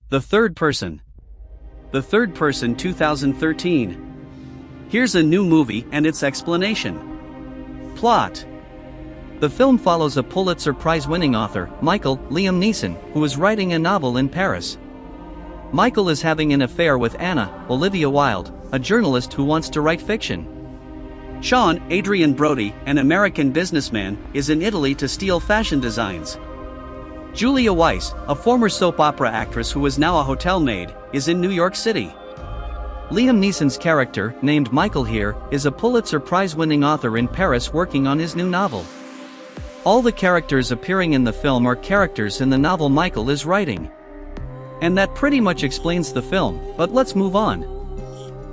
The Third Person. The Third Person 2013. Here's a new movie and its explanation. Plot. The film follows a Pulitzer Prize-winning author, Liam Neeson, who is writing a novel in Paris. Michael is having an affair with Anna, Olivia Wilde, a journalist who wants to write fiction. Sean, Adrian Brody, an American businessman, is in Italy to steal fashion designs. Julia Weiss, a former soap opera actress who is now a hotel maid, is in New York City. Liam Neeson's character, named Michael here, is a Pulitzer Prize-winning author in Paris working on his new novel. All the characters appearing in the film are characters in the novel Michael is writing. And that pretty much explains the film, but let's move on.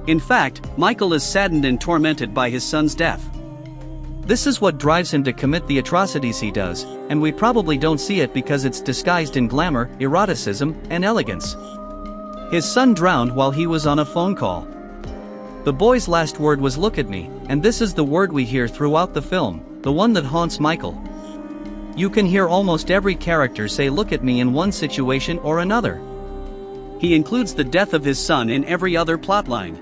In fact, Michael is saddened and tormented by his son's death. This is what drives him to commit the atrocities he does, and we probably don't see it because it's disguised in glamour, eroticism, and elegance. His son drowned while he was on a phone call. The boy's last word was "look at me," and this is the word we hear throughout the film, the one that haunts Michael. You can hear almost every character say "look at me" in one situation or another. He includes the death of his son in every other plotline.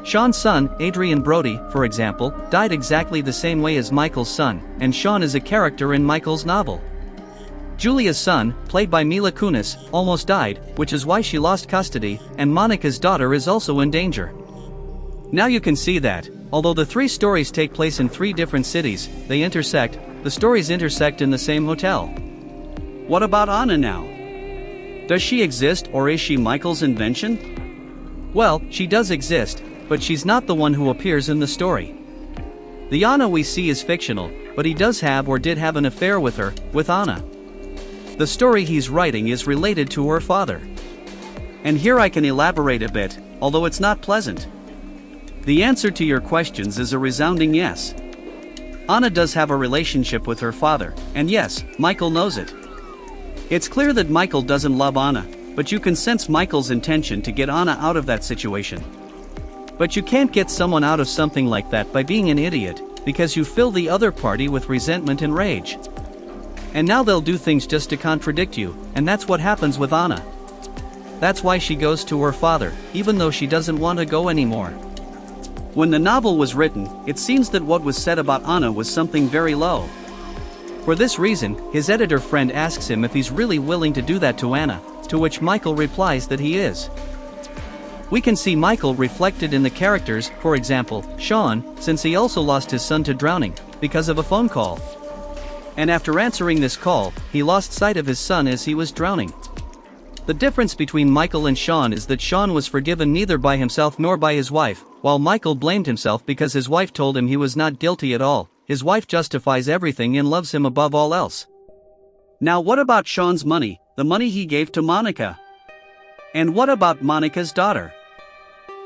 Sean's son, Adrian Brody, for example, died exactly the same way as Michael's son, and Sean is a character in Michael's novel. Julia's son, played by Mila Kunis, almost died, which is why she lost custody, and Monica's daughter is also in danger. Now you can see that, although the three stories take place in three different cities, the stories intersect in the same hotel. What about Anna now? Does she exist, or is she Michael's invention? Well, she does exist, but she's not the one who appears in the story. The Anna we see is fictional, but he does have or did have an affair with her, with Anna. The story he's writing is related to her father. And here I can elaborate a bit, although it's not pleasant. The answer to your questions is a resounding yes. Anna does have a relationship with her father, and yes, Michael knows it. It's clear that Michael doesn't love Anna, but you can sense Michael's intention to get Anna out of that situation. But you can't get someone out of something like that by being an idiot, because you fill the other party with resentment and rage. And now they'll do things just to contradict you, and that's what happens with Anna. That's why she goes to her father, even though she doesn't want to go anymore. When the novel was written, it seems that what was said about Anna was something very low. For this reason, his editor friend asks him if he's really willing to do that to Anna, to which Michael replies that he is. We can see Michael reflected in the characters, for example, Sean, since he also lost his son to drowning, because of a phone call. And after answering this call, he lost sight of his son as he was drowning. The difference between Michael and Sean is that Sean was forgiven neither by himself nor by his wife, while Michael blamed himself because his wife told him he was not guilty at all. His wife justifies everything and loves him above all else. Now what about Sean's money, the money he gave to Monica? And what about Monica's daughter?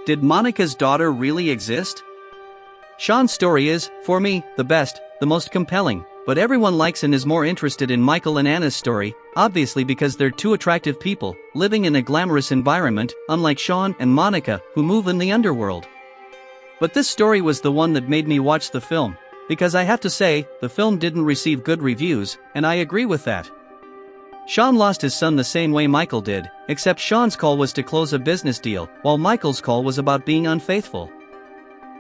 Did Monica's daughter really exist? Sean's story is, for me, the best, the most compelling, but everyone likes and is more interested in Michael and Anna's story, obviously because they're two attractive people, living in a glamorous environment, unlike Sean and Monica, who move in the underworld. But this story was the one that made me watch the film, because I have to say, the film didn't receive good reviews, and I agree with that. Sean lost his son the same way Michael did, except Sean's call was to close a business deal, while Michael's call was about being unfaithful.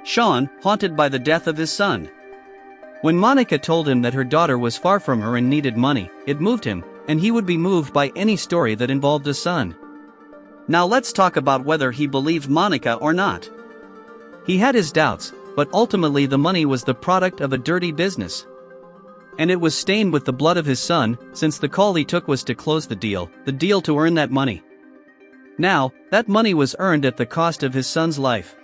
Sean, haunted by the death of his son. When Monica told him that her daughter was far from her and needed money, it moved him, and he would be moved by any story that involved a son. Now let's talk about whether he believed Monica or not. He had his doubts, but ultimately the money was the product of a dirty business. And it was stained with the blood of his son, since the call he took was to close the deal to earn that money. Now, that money was earned at the cost of his son's life.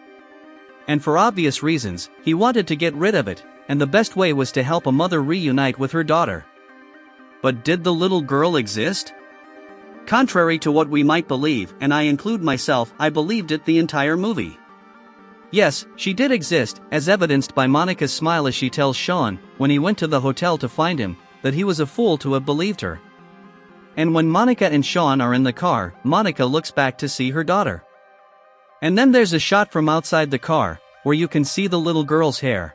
And for obvious reasons, he wanted to get rid of it, and the best way was to help a mother reunite with her daughter. But did the little girl exist? Contrary to what we might believe, and I include myself, I believed it the entire movie. Yes, she did exist, as evidenced by Monica's smile as she tells Sean, when he went to the hotel to find him, that he was a fool to have believed her. And when Monica and Sean are in the car, Monica looks back to see her daughter. And then there's a shot from outside the car, where you can see the little girl's hair.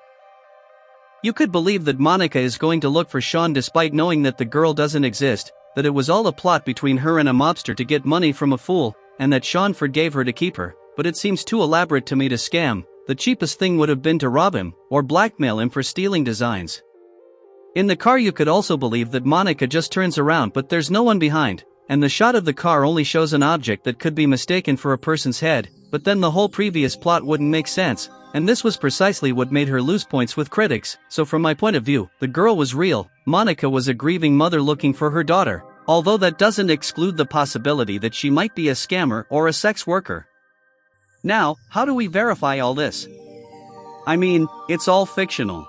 You could believe that Monica is going to look for Sean despite knowing that the girl doesn't exist, that it was all a plot between her and a mobster to get money from a fool, and that Sean forgave her to keep her, but it seems too elaborate to me to scam. The cheapest thing would have been to rob him, or blackmail him for stealing designs. In the car you could also believe that Monica just turns around but there's no one behind, and the shot of the car only shows an object that could be mistaken for a person's head, but then the whole previous plot wouldn't make sense, and this was precisely what made her lose points with critics. So from my point of view, the girl was real. Monica was a grieving mother looking for her daughter, although that doesn't exclude the possibility that she might be a scammer or a sex worker. Now, how do we verify all this? I mean, it's all fictional.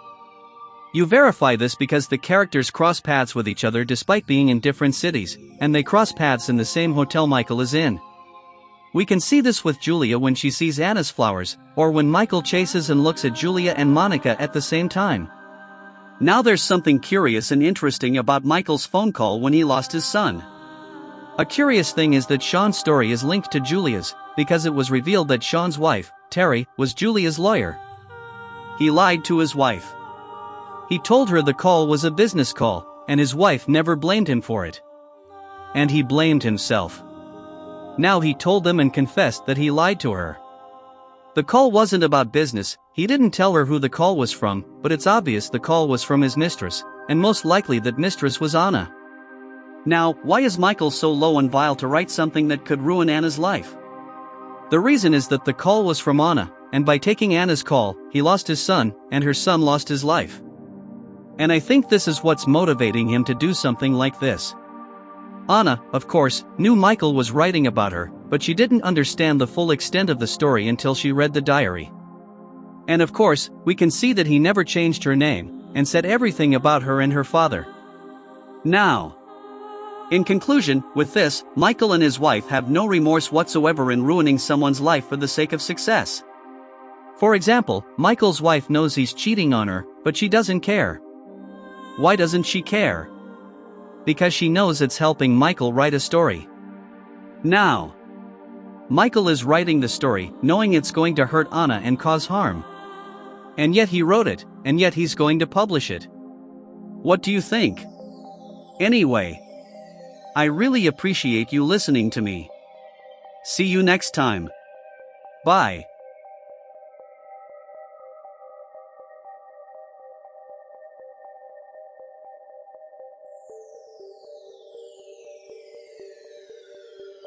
You verify this because the characters cross paths with each other despite being in different cities, and they cross paths in the same hotel Michael is in. We can see this with Julia when she sees Anna's flowers, or when Michael chases and looks at Julia and Monica at the same time. Now there's something curious and interesting about Michael's phone call when he lost his son. A curious thing is that Sean's story is linked to Julia's, because it was revealed that Sean's wife, Terry, was Julia's lawyer. He lied to his wife. He told her the call was a business call, and his wife never blamed him for it. And he blamed himself. Now he told them and confessed that he lied to her. The call wasn't about business. He didn't tell her who the call was from, but it's obvious the call was from his mistress, and most likely that mistress was Anna. Now, why is Michael so low and vile to write something that could ruin Anna's life? The reason is that the call was from Anna, and by taking Anna's call, he lost his son, and her son lost his life. And I think this is what's motivating him to do something like this. Anna, of course, knew Michael was writing about her, but she didn't understand the full extent of the story until she read the diary. And of course, we can see that he never changed her name, and said everything about her and her father. Now, in conclusion, with this, Michael and his wife have no remorse whatsoever in ruining someone's life for the sake of success. For example, Michael's wife knows he's cheating on her, but she doesn't care. Why doesn't she care? Because she knows it's helping Michael write a story. Now, Michael is writing the story, knowing it's going to hurt Anna and cause harm. And yet he wrote it, and yet he's going to publish it. What do you think? Anyway, I really appreciate you listening to me. See you next time. Bye.